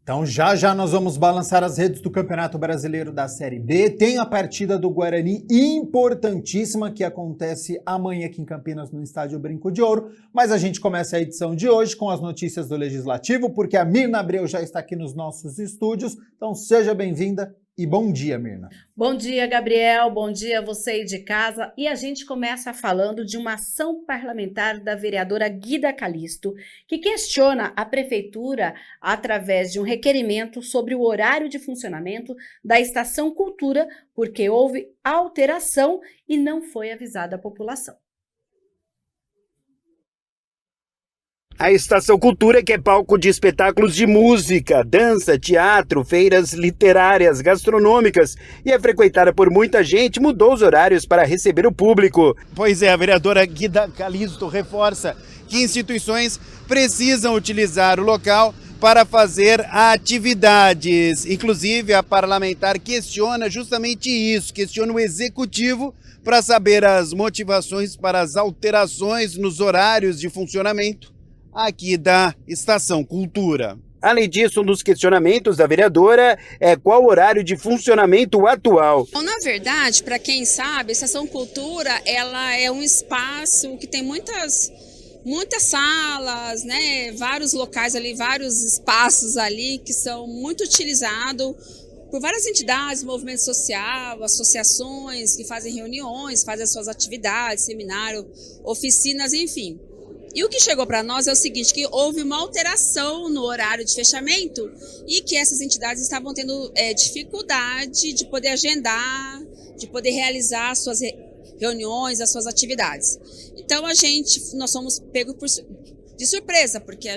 Então já já nós vamos balançar as redes do Campeonato Brasileiro da Série B. Tem a partida do Guarani importantíssima que acontece amanhã aqui em Campinas no Estádio Brinco de Ouro. Mas a gente começa a edição de hoje com as notícias do Legislativo, porque a Mirna Abreu já está aqui nos nossos estúdios. Então seja bem-vinda e bom dia, Mirna. Bom dia, Gabriel. Bom dia a você aí de casa. E a gente começa falando de uma ação parlamentar da vereadora Guida Calisto, que questiona a prefeitura através de um requerimento sobre o horário de funcionamento da Estação Cultura, porque houve alteração e não foi avisada a população. A Estação Cultura, que é palco de espetáculos de música, dança, teatro, feiras literárias, gastronômicas e é frequentada por muita gente, mudou os horários para receber o público. Pois é, a vereadora Guida Calisto reforça que instituições precisam utilizar o local para fazer atividades. Inclusive, a parlamentar questiona justamente isso, questiona o executivo para saber as motivações para as alterações nos horários de funcionamento aqui da Estação Cultura. Além disso, um dos questionamentos da vereadora é qual o horário de funcionamento atual. Bom, na verdade, para quem sabe, a Estação Cultura ela é um espaço que tem muitas salas, né, vários locais ali, vários espaços ali que são muito utilizados por várias entidades, movimento social, associações que fazem reuniões, fazem as suas atividades, seminário, oficinas, enfim. E o que chegou para nós é o seguinte, que houve uma alteração no horário de fechamento e que essas entidades estavam tendo dificuldade de poder agendar, de poder realizar as suas reuniões, as suas atividades. Então nós fomos pegos de surpresa, porque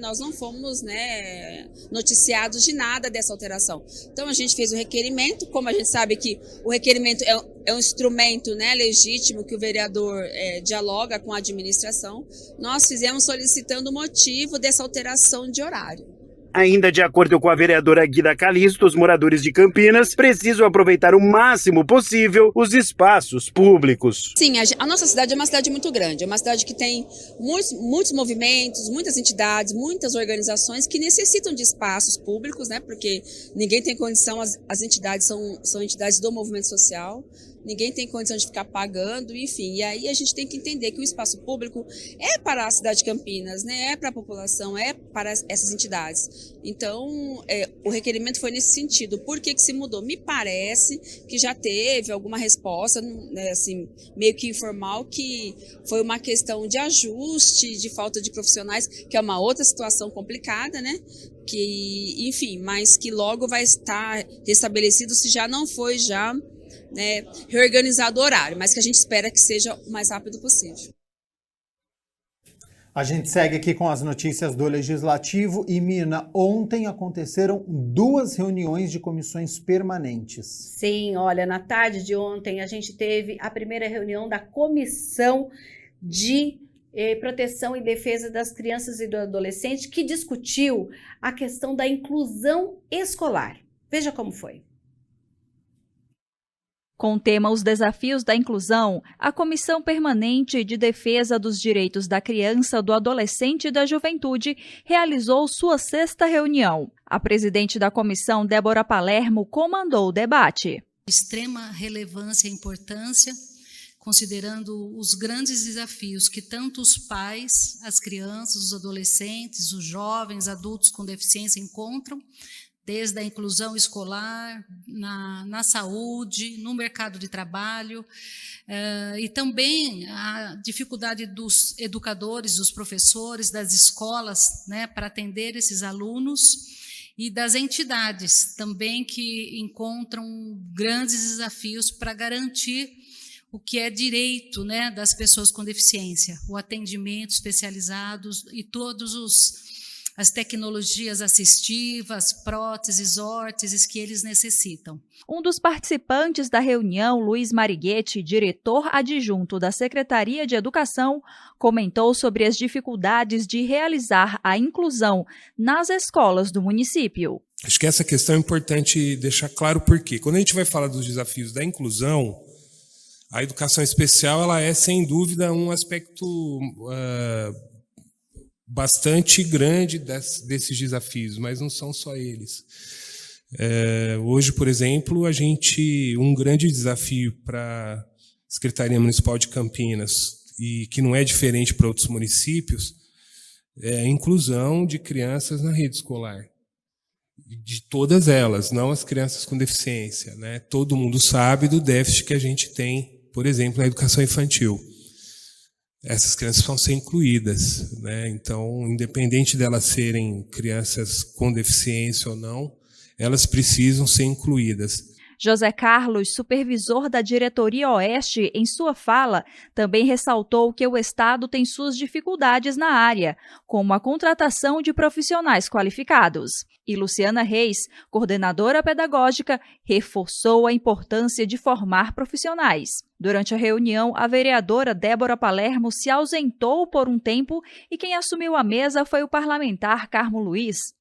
nós não fomos, né, noticiados de nada dessa alteração. Então a gente fez o requerimento, como a gente sabe que o requerimento é um instrumento, né, legítimo que o vereador dialoga com a administração, nós fizemos solicitando o motivo dessa alteração de horário. Ainda de acordo com a vereadora Guida Calisto, os moradores de Campinas precisam aproveitar o máximo possível os espaços públicos. Sim, a nossa cidade é uma cidade muito grande, é uma cidade que tem muitos movimentos, muitas entidades, muitas organizações que necessitam de espaços públicos, né? Porque ninguém tem condição, as entidades são entidades do movimento social, ninguém tem condição de ficar pagando, enfim. E aí a gente tem que entender que o espaço público é para a cidade de Campinas, né? É para a população, é para essas entidades. Então, o requerimento foi nesse sentido. Por que se mudou? Me parece que já teve alguma resposta, né, assim, meio que informal, que foi uma questão de ajuste, de falta de profissionais, que é uma outra situação complicada, né? Que, enfim, mas que logo vai estar restabelecido se já não foi né, reorganizado o horário, mas que a gente espera que seja o mais rápido possível. A gente segue aqui com as notícias do Legislativo e, Mirna, ontem aconteceram 2 reuniões de comissões permanentes. Sim, olha, na tarde de ontem a gente teve a primeira reunião da Comissão de Proteção e Defesa das Crianças e do Adolescente, que discutiu a questão da inclusão escolar. Veja como foi. Com o tema Os Desafios da Inclusão, a Comissão Permanente de Defesa dos Direitos da Criança, do Adolescente e da Juventude realizou sua 6ª reunião. A presidente da comissão, Débora Palermo, comandou o debate. Extrema relevância e importância, considerando os grandes desafios que tanto os pais, as crianças, os adolescentes, os jovens, adultos com deficiência encontram, desde a inclusão escolar, na saúde, no mercado de trabalho, e também a dificuldade dos educadores, dos professores, das escolas, né, para atender esses alunos, e das entidades também que encontram grandes desafios para garantir o que é direito, né, das pessoas com deficiência, o atendimento especializado e as tecnologias assistivas, próteses, órteses que eles necessitam. Um dos participantes da reunião, Luiz Mariguete, diretor adjunto da Secretaria de Educação, comentou sobre as dificuldades de realizar a inclusão nas escolas do município. Acho que essa questão é importante deixar claro por quê. Quando a gente vai falar dos desafios da inclusão, a educação especial ela é, sem dúvida, um aspecto bastante grande desses desafios, mas não são só eles. Hoje, por exemplo, um grande desafio para a Secretaria Municipal de Campinas, e que não é diferente para outros municípios, é a inclusão de crianças na rede escolar. De todas elas, não as crianças com deficiência, né? Todo mundo sabe do déficit que a gente tem, por exemplo, na educação infantil. Essas crianças vão ser incluídas, né? Então, independente delas serem crianças com deficiência ou não, elas precisam ser incluídas. José Carlos, supervisor da Diretoria Oeste, em sua fala, também ressaltou que o Estado tem suas dificuldades na área, como a contratação de profissionais qualificados. E Luciana Reis, coordenadora pedagógica, reforçou a importância de formar profissionais. Durante a reunião, a vereadora Débora Palermo se ausentou por um tempo e quem assumiu a mesa foi o parlamentar Carmo Luiz.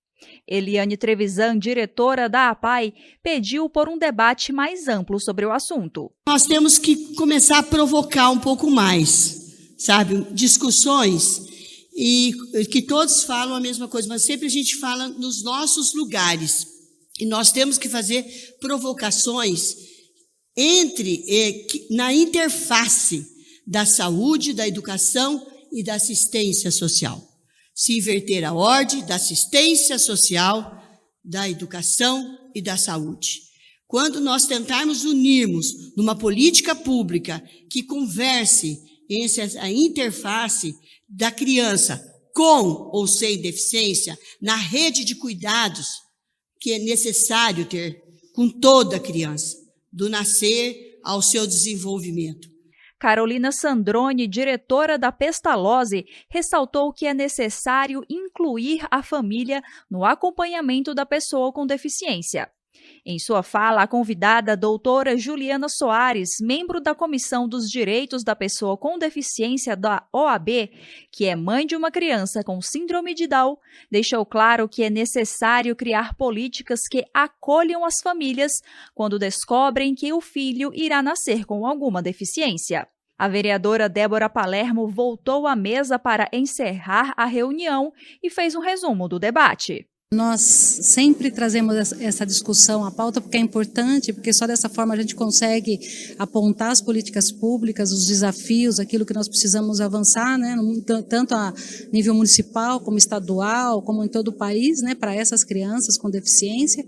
Eliane Trevisan, diretora da APAI, pediu por um debate mais amplo sobre o assunto. Nós temos que começar a provocar um pouco mais, sabe, discussões, e que todos falam a mesma coisa, mas sempre a gente fala nos nossos lugares. E nós temos que fazer provocações na interface da saúde, da educação e da assistência social. Se inverter a ordem da assistência social, da educação e da saúde. Quando nós tentarmos unirmos numa política pública que converse entre a interface da criança com ou sem deficiência, na rede de cuidados que é necessário ter com toda criança, do nascer ao seu desenvolvimento. Carolina Sandrone, diretora da Pestalozzi, ressaltou que é necessário incluir a família no acompanhamento da pessoa com deficiência. Em sua fala, a convidada, a doutora Juliana Soares, membro da Comissão dos Direitos da Pessoa com Deficiência da OAB, que é mãe de uma criança com síndrome de Down, deixou claro que é necessário criar políticas que acolham as famílias quando descobrem que o filho irá nascer com alguma deficiência. A vereadora Débora Palermo voltou à mesa para encerrar a reunião e fez um resumo do debate. Nós sempre trazemos essa discussão à pauta porque é importante, porque só dessa forma a gente consegue apontar as políticas públicas, os desafios, aquilo que nós precisamos avançar, né, tanto a nível municipal, como estadual, como em todo o país, né, para essas crianças com deficiência.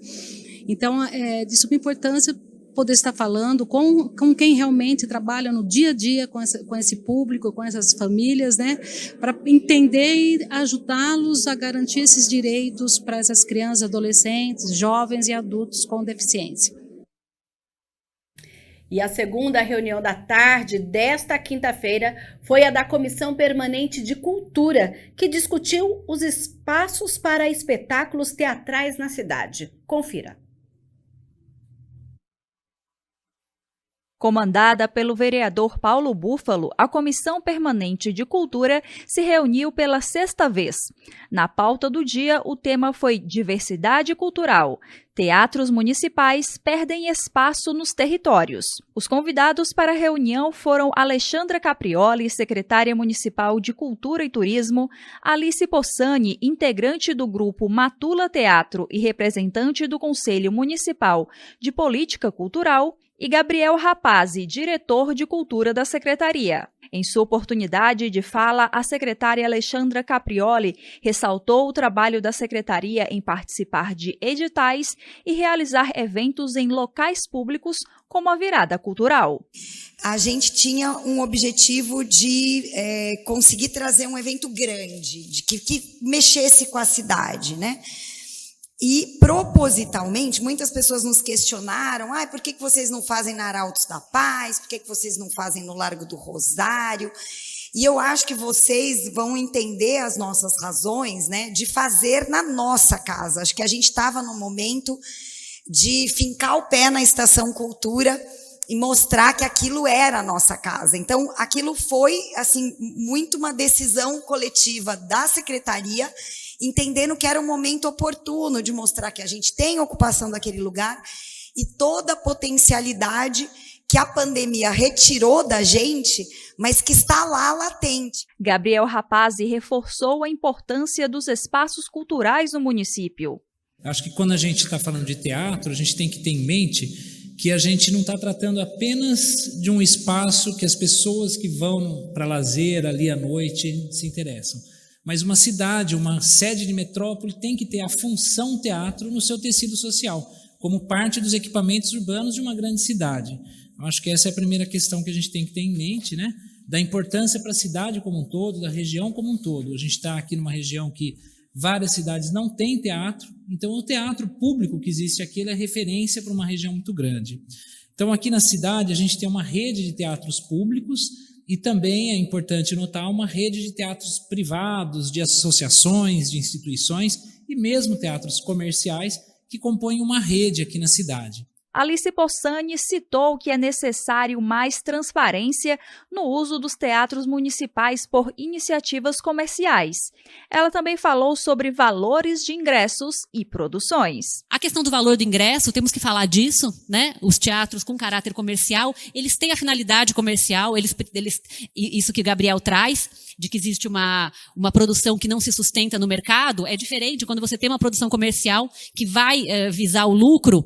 Então, é de suma importância poder estar falando com quem realmente trabalha no dia a dia com esse público, com essas famílias, né, para entender e ajudá-los a garantir esses direitos para essas crianças, adolescentes, jovens e adultos com deficiência. E a segunda reunião da tarde desta quinta-feira foi a da Comissão Permanente de Cultura, que discutiu os espaços para espetáculos teatrais na cidade. Confira. Comandada pelo vereador Paulo Búfalo, a Comissão Permanente de Cultura se reuniu pela sexta vez. Na pauta do dia, o tema foi Diversidade Cultural. Teatros municipais perdem espaço nos territórios. Os convidados para a reunião foram Alexandra Caprioli, secretária municipal de Cultura e Turismo, Alice Possani, integrante do grupo Matula Teatro e representante do Conselho Municipal de Política Cultural, e Gabriel Rapazzi, diretor de Cultura da Secretaria. Em sua oportunidade de fala, a secretária Alexandra Caprioli ressaltou o trabalho da Secretaria em participar de editais e realizar eventos em locais públicos, como a Virada Cultural. A gente tinha um objetivo de conseguir trazer um evento grande, que mexesse com a cidade, né? E, propositalmente, muitas pessoas nos questionaram, por que vocês não fazem na Arautos da Paz, por que vocês não fazem no Largo do Rosário? E eu acho que vocês vão entender as nossas razões, né, de fazer na nossa casa. Acho que a gente estava no momento de fincar o pé na Estação Cultura e mostrar que aquilo era a nossa casa. Então, aquilo foi, assim, muito uma decisão coletiva da Secretaria, entendendo que era um momento oportuno de mostrar que a gente tem ocupação daquele lugar e toda a potencialidade que a pandemia retirou da gente, mas que está lá latente. Gabriel Rapazzi reforçou a importância dos espaços culturais no município. Acho que quando a gente está falando de teatro, a gente tem que ter em mente que a gente não está tratando apenas de um espaço que as pessoas que vão para lazer ali à noite se interessam. Mas uma cidade, uma sede de metrópole tem que ter a função teatro no seu tecido social, como parte dos equipamentos urbanos de uma grande cidade. Eu acho que essa é a primeira questão que a gente tem que ter em mente, né? Da importância para a cidade como um todo, da região como um todo. A gente está aqui numa região que várias cidades não têm teatro, então o teatro público que existe aqui é referência para uma região muito grande. Então aqui na cidade a gente tem uma rede de teatros públicos e também é importante notar uma rede de teatros privados, de associações, de instituições e mesmo teatros comerciais que compõem uma rede aqui na cidade. Alice Possani citou que é necessário mais transparência no uso dos teatros municipais por iniciativas comerciais. Ela também falou sobre valores de ingressos e produções. A questão do valor do ingresso, temos que falar disso, né? Os teatros com caráter comercial, eles têm a finalidade comercial, isso que o Gabriel traz, de que existe uma produção que não se sustenta no mercado, é diferente quando você tem uma produção comercial que vai visar o lucro.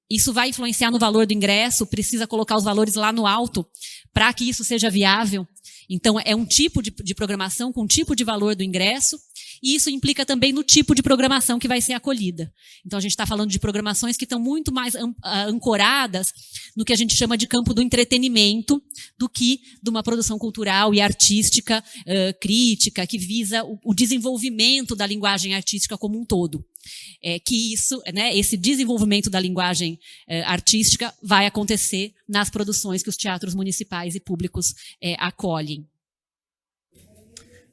Isso vai influenciar no valor do ingresso, precisa colocar os valores lá no alto para que isso seja viável. Então, é um tipo de programação com um tipo de valor do ingresso e isso implica também no tipo de programação que vai ser acolhida. Então, a gente está falando de programações que estão muito mais ancoradas no que a gente chama de campo do entretenimento do que de uma produção cultural e artística crítica que visa o desenvolvimento da linguagem artística como um todo. Que isso, né, esse desenvolvimento da linguagem artística vai acontecer nas produções que os teatros municipais e públicos acolhem.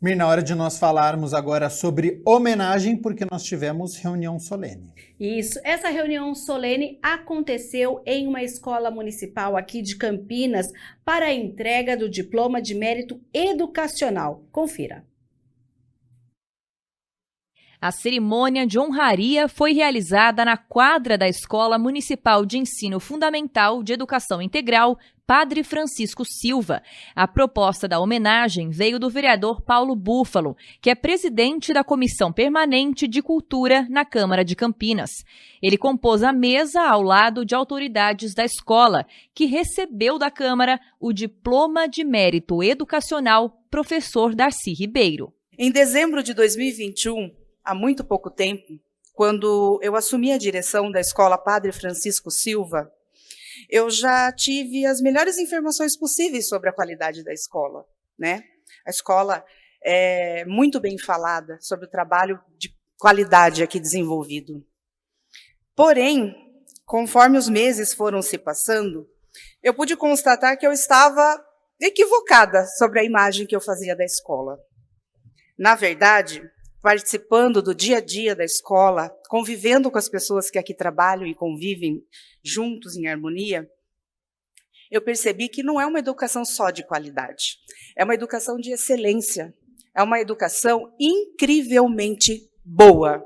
Mirna, hora de nós falarmos agora sobre homenagem, porque nós tivemos reunião solene. Isso, essa reunião solene aconteceu em uma escola municipal aqui de Campinas para a entrega do diploma de mérito educacional. Confira. A cerimônia de honraria foi realizada na quadra da Escola Municipal de Ensino Fundamental de Educação Integral, Padre Francisco Silva. A proposta da homenagem veio do vereador Paulo Búfalo, que é presidente da Comissão Permanente de Cultura na Câmara de Campinas. Ele compôs a mesa ao lado de autoridades da escola, que recebeu da Câmara o diploma de mérito educacional professor Darcy Ribeiro. Em dezembro de 2021, há muito pouco tempo, quando eu assumi a direção da Escola Padre Francisco Silva, eu já tive as melhores informações possíveis sobre a qualidade da escola, né? A escola é muito bem falada sobre o trabalho de qualidade aqui desenvolvido. Porém, conforme os meses foram se passando, eu pude constatar que eu estava equivocada sobre a imagem que eu fazia da escola. Na verdade, participando do dia a dia da escola, convivendo com as pessoas que aqui trabalham e convivem juntos em harmonia, eu percebi que não é uma educação só de qualidade, é uma educação de excelência, é uma educação incrivelmente boa.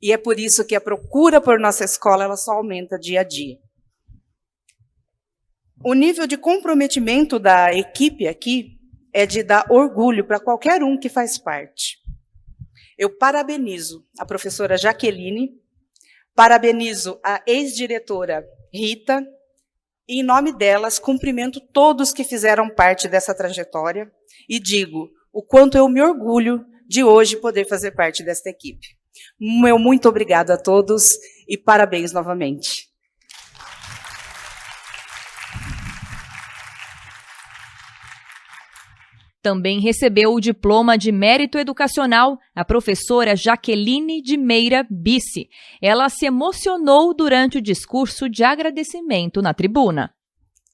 E é por isso que a procura por nossa escola ela só aumenta dia a dia. O nível de comprometimento da equipe aqui é de dar orgulho para qualquer um que faz parte. Eu parabenizo a professora Jaqueline, parabenizo a ex-diretora Rita, e em nome delas cumprimento todos que fizeram parte dessa trajetória e digo o quanto eu me orgulho de hoje poder fazer parte desta equipe. Meu muito obrigado a todos e parabéns novamente. Também recebeu o diploma de mérito educacional a professora Jaqueline de Meira Bissi. Ela se emocionou durante o discurso de agradecimento na tribuna.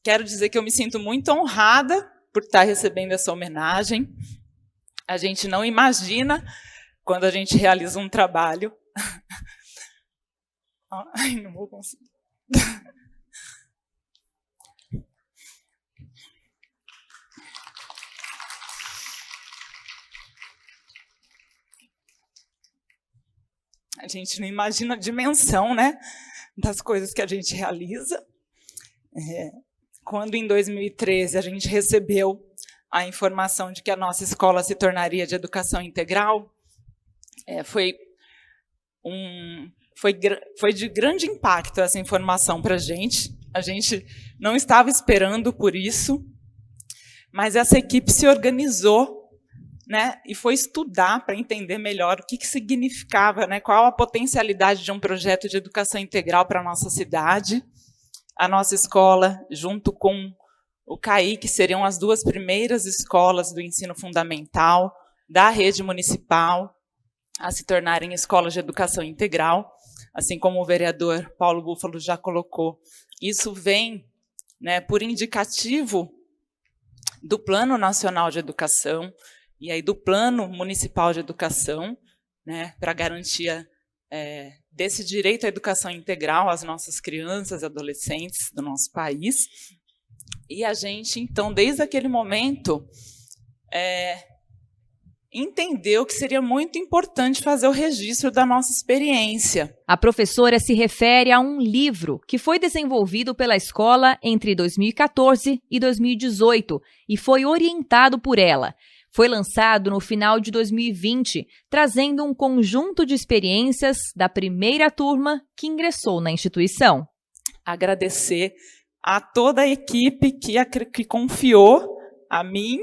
Quero dizer que eu me sinto muito honrada por estar recebendo essa homenagem. A gente não imagina quando a gente realiza um trabalho. Ai, não vou conseguir. A gente não imagina a dimensão, né, das coisas que a gente realiza. quando em 2013 a gente recebeu a informação de que a nossa escola se tornaria de educação integral, foi de grande impacto essa informação para a gente. A gente não estava esperando por isso, mas essa equipe se organizou, né, e foi estudar para entender melhor o que significava, né, qual a potencialidade de um projeto de educação integral para a nossa cidade. A nossa escola, junto com o CAI, que seriam as 2 primeiras escolas do ensino fundamental da rede municipal a se tornarem escolas de educação integral, assim como o vereador Paulo Búfalo já colocou. Isso vem, né, por indicativo do Plano Nacional de Educação e aí do Plano Municipal de Educação, né, para garantia desse direito à educação integral às nossas crianças e adolescentes do nosso país. E a gente, então, desde aquele momento, entendeu que seria muito importante fazer o registro da nossa experiência. A professora se refere a um livro que foi desenvolvido pela escola entre 2014 e 2018 e foi orientado por ela. Foi lançado no final de 2020, trazendo um conjunto de experiências da primeira turma que ingressou na instituição. Agradecer a toda a equipe que confiou a mim,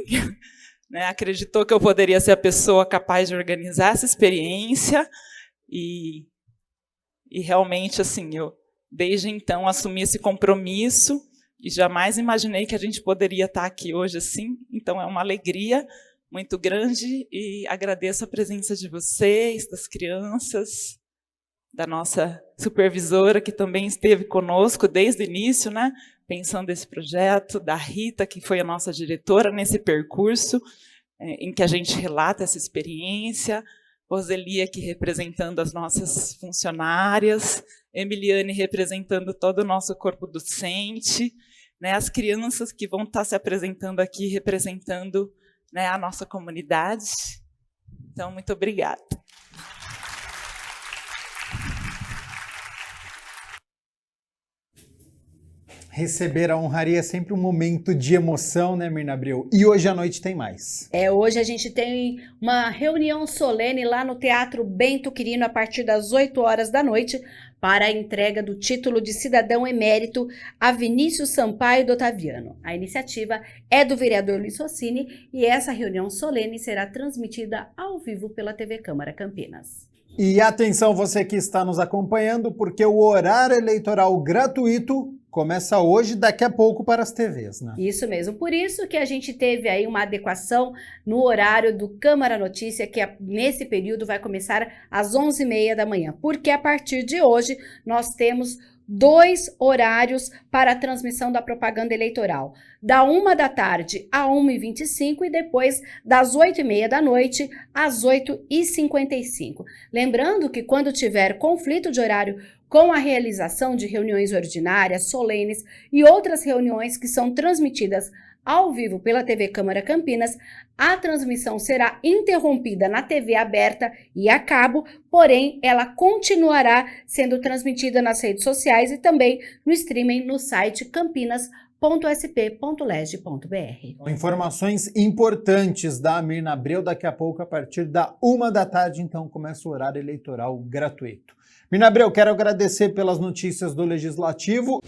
né, acreditou que eu poderia ser a pessoa capaz de organizar essa experiência e realmente, assim, eu desde então assumi esse compromisso e jamais imaginei que a gente poderia estar aqui hoje assim. Então é uma alegria muito grande e agradeço a presença de vocês, das crianças, da nossa supervisora, que também esteve conosco desde o início, né, pensando esse projeto, da Rita, que foi a nossa diretora nesse percurso, em que a gente relata essa experiência, Roselia, que representando as nossas funcionárias, Emiliane representando todo o nosso corpo docente, né, as crianças que vão estar se apresentando aqui, representando, né, a nossa comunidade. Então, muito obrigada. Receber a honraria é sempre um momento de emoção, né, Mirna Abreu? E hoje à noite tem mais. Hoje a gente tem uma reunião solene lá no Teatro Bento Quirino a partir das 8 horas da noite para a entrega do título de cidadão emérito a Vinícius Sampaio do Otaviano. A iniciativa é do vereador Luiz Rossini e essa reunião solene será transmitida ao vivo pela TV Câmara Campinas. E atenção você que está nos acompanhando, porque o horário eleitoral gratuito começa hoje, daqui a pouco, para as TVs, né? Isso mesmo, por isso que a gente teve aí uma adequação no horário do Câmara Notícia, que nesse período vai começar às 11h30 da manhã, porque a partir de hoje nós temos 2 horários para a transmissão da propaganda eleitoral, da 1 da tarde a 1h25 e depois das 8h30 da noite às 8h55. Lembrando que quando tiver conflito de horário com a realização de reuniões ordinárias, solenes e outras reuniões que são transmitidas ao vivo pela TV Câmara Campinas, a transmissão será interrompida na TV aberta e a cabo, porém ela continuará sendo transmitida nas redes sociais e também no streaming no site campinas.sp.leg.br. Informações importantes da Mirna Abreu, daqui a pouco, a partir da 1 da tarde, então começa o horário eleitoral gratuito. Mirna Abreu, quero agradecer pelas notícias do Legislativo.